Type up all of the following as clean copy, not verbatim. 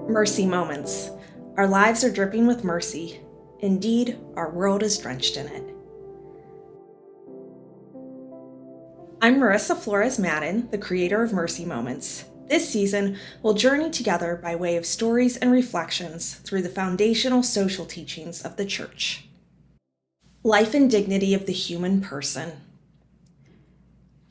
Mercy moments. Our lives are dripping with mercy. Indeed, our world is drenched in it. I'm Marissa Flores Madden, the creator of Mercy Moments. This season, we'll journey together by way of stories and reflections through the foundational social teachings of the Church. Life and dignity of the human person.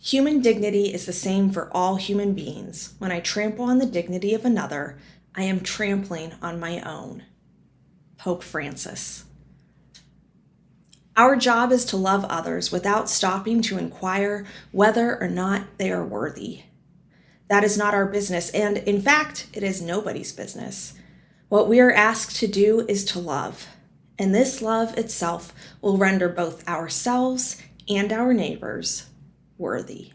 Human dignity is the same for all human beings. When I trample on the dignity of another, I am trampling on my own. Pope Francis. Our job is to love others without stopping to inquire whether or not they are worthy. That is not our business, and in fact, it is nobody's business. What we are asked to do is to love, and this love itself will render both ourselves and our neighbors worthy.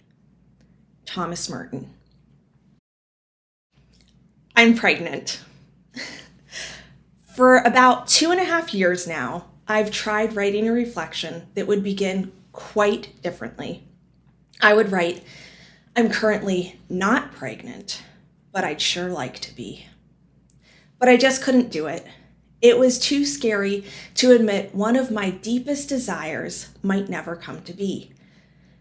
Thomas Merton. I'm pregnant. For about 2.5 years now, I've tried writing a reflection that would begin quite differently. I would write, I'm currently not pregnant, but I'd sure like to be. But I just couldn't do it. It was too scary to admit one of my deepest desires might never come to be.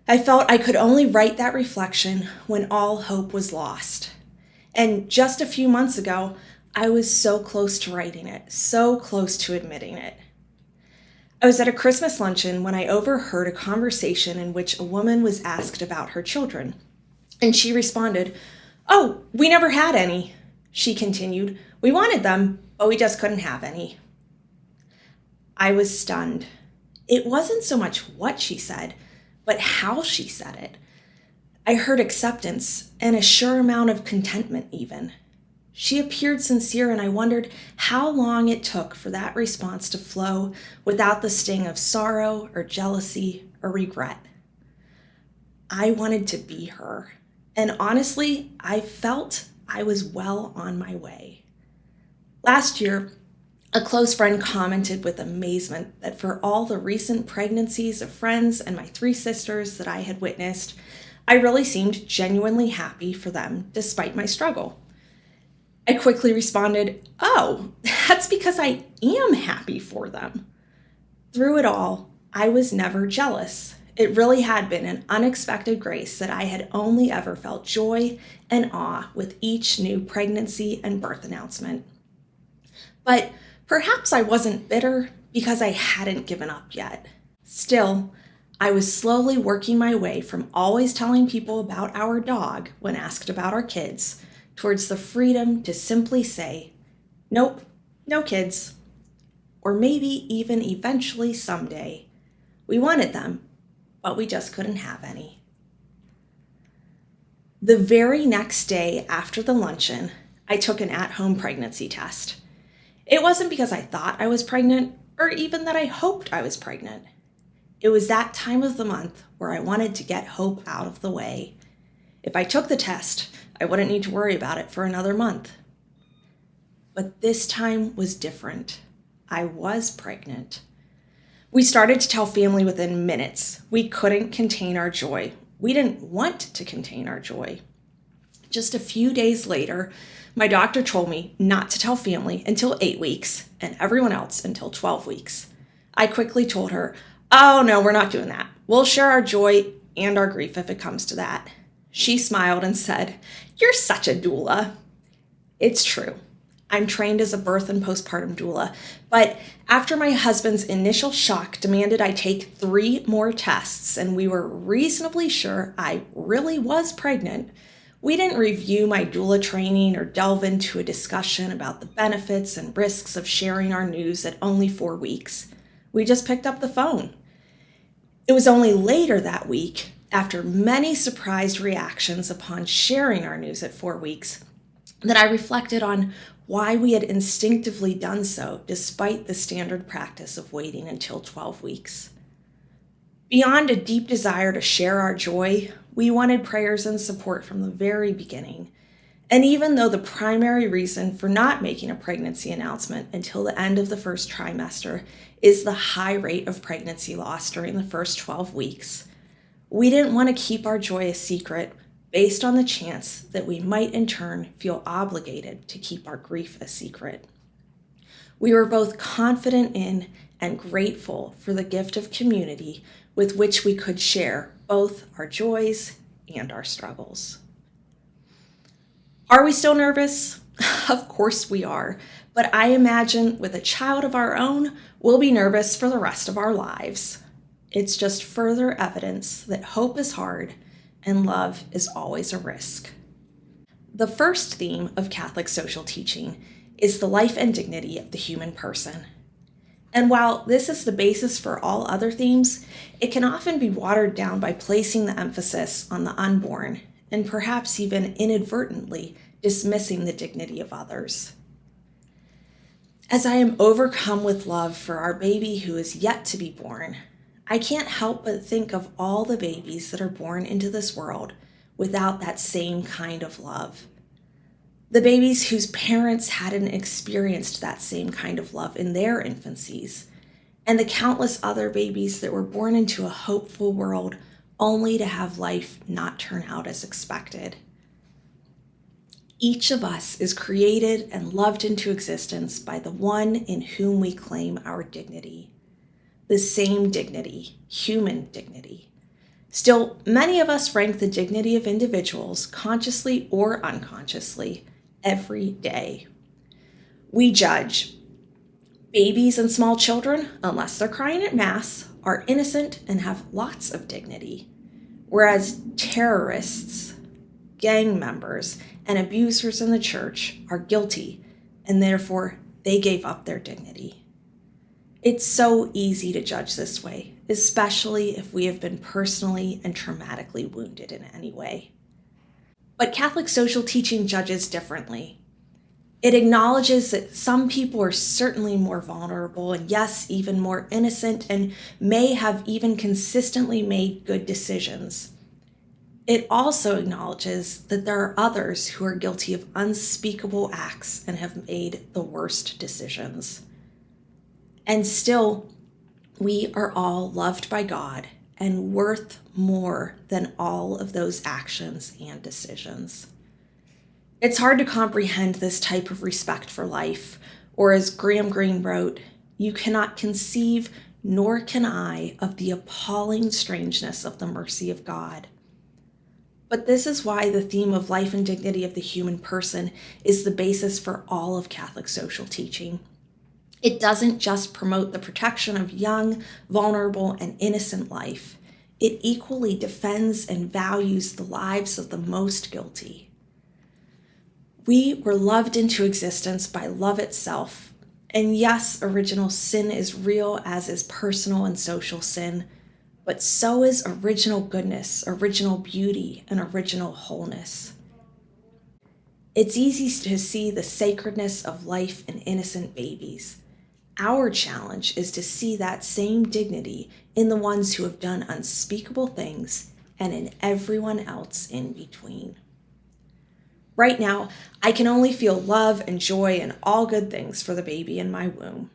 I felt I could only write that reflection when all hope was lost. And just a few months ago, I was so close to writing it, so close to admitting it. I was at a Christmas luncheon when I overheard a conversation in which a woman was asked about her children. And she responded, "Oh, we never had any." She continued, "We wanted them, but we just couldn't have any." I was stunned. It wasn't so much what she said, but how she said it. I heard acceptance and a sure amount of contentment even. She appeared sincere, and I wondered how long it took for that response to flow without the sting of sorrow or jealousy or regret. I wanted to be her, and honestly, I felt I was well on my way. Last year, a close friend commented with amazement that for all the recent pregnancies of friends and my 3 sisters that I had witnessed, I really seemed genuinely happy for them despite my struggle. I quickly responded, "Oh, that's because I am happy for them." Through it all, I was never jealous. It really had been an unexpected grace that I had only ever felt joy and awe with each new pregnancy and birth announcement. But perhaps I wasn't bitter because I hadn't given up yet. Still, I was slowly working my way from always telling people about our dog when asked about our kids towards the freedom to simply say, "Nope, no kids." Or maybe even eventually someday, we wanted them, but we just couldn't have any. The very next day after the luncheon, I took an at-home pregnancy test. It wasn't because I thought I was pregnant or even that I hoped I was pregnant. It was that time of the month where I wanted to get hope out of the way. If I took the test, I wouldn't need to worry about it for another month. But this time was different. I was pregnant. We started to tell family within minutes. We couldn't contain our joy. We didn't want to contain our joy. Just a few days later, my doctor told me not to tell family until 8 weeks and everyone else until 12 weeks. I quickly told her, "Oh no, we're not doing that. We'll share our joy and our grief if it comes to that." She smiled and said, "You're such a doula." It's true. I'm trained as a birth and postpartum doula, but after my husband's initial shock demanded I take 3 more tests and we were reasonably sure I really was pregnant, we didn't review my doula training or delve into a discussion about the benefits and risks of sharing our news at only 4 weeks. We just picked up the phone. It was only later that week, after many surprised reactions upon sharing our news at 4 weeks, that I reflected on why we had instinctively done so despite the standard practice of waiting until 12 weeks. Beyond a deep desire to share our joy, we wanted prayers and support from the very beginning. And even though the primary reason for not making a pregnancy announcement until the end of the first trimester is the high rate of pregnancy loss during the first 12 weeks, we didn't want to keep our joy a secret, based on the chance that we might in turn feel obligated to keep our grief a secret. We were both confident in and grateful for the gift of community with which we could share both our joys and our struggles. Are we still nervous? Of course we are, but I imagine with a child of our own, we'll be nervous for the rest of our lives. It's just further evidence that hope is hard and love is always a risk. The first theme of Catholic social teaching is the life and dignity of the human person. And while this is the basis for all other themes, it can often be watered down by placing the emphasis on the unborn and perhaps even inadvertently dismissing the dignity of others. As I am overcome with love for our baby who is yet to be born, I can't help but think of all the babies that are born into this world without that same kind of love. The babies whose parents hadn't experienced that same kind of love in their infancies, and the countless other babies that were born into a hopeful world only to have life not turn out as expected. Each of us is created and loved into existence by the one in whom we claim our dignity. The same dignity, human dignity. Still, many of us rank the dignity of individuals, consciously or unconsciously, every day. We judge. Babies and small children, unless they're crying at Mass, are innocent and have lots of dignity, whereas terrorists, gang members, and abusers in the church are guilty, and therefore they gave up their dignity. It's so easy to judge this way, especially if we have been personally and traumatically wounded in any way. But Catholic social teaching judges differently. It acknowledges that some people are certainly more vulnerable and, yes, even more innocent and may have even consistently made good decisions. It also acknowledges that there are others who are guilty of unspeakable acts and have made the worst decisions. And still, we are all loved by God and worth more than all of those actions and decisions. It's hard to comprehend this type of respect for life, or as Graham Greene wrote, "You cannot conceive, nor can I, of the appalling strangeness of the mercy of God." But this is why the theme of life and dignity of the human person is the basis for all of Catholic social teaching. It doesn't just promote the protection of young, vulnerable, and innocent life. It equally defends and values the lives of the most guilty. We were loved into existence by love itself. And yes, original sin is real, as is personal and social sin, but so is original goodness, original beauty, and original wholeness. It's easy to see the sacredness of life in innocent babies. Our challenge is to see that same dignity in the ones who have done unspeakable things and in everyone else in between. Right now, I can only feel love and joy and all good things for the baby in my womb.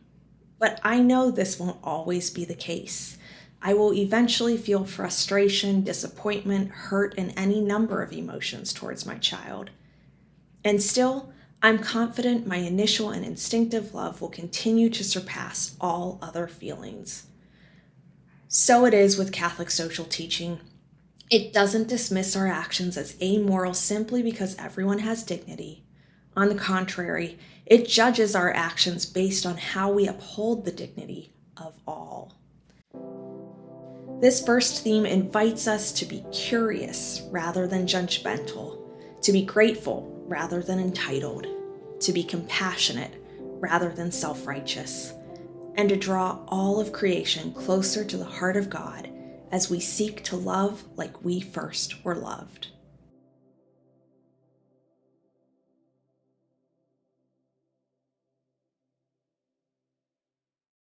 But I know this won't always be the case. I will eventually feel frustration, disappointment, hurt, and any number of emotions towards my child. And still, I'm confident my initial and instinctive love will continue to surpass all other feelings. So it is with Catholic social teaching. It doesn't dismiss our actions as amoral simply because everyone has dignity. On the contrary, it judges our actions based on how we uphold the dignity of all. This first theme invites us to be curious rather than judgmental, to be grateful rather than entitled, to be compassionate rather than self-righteous, and to draw all of creation closer to the heart of God as we seek to love like we first were loved.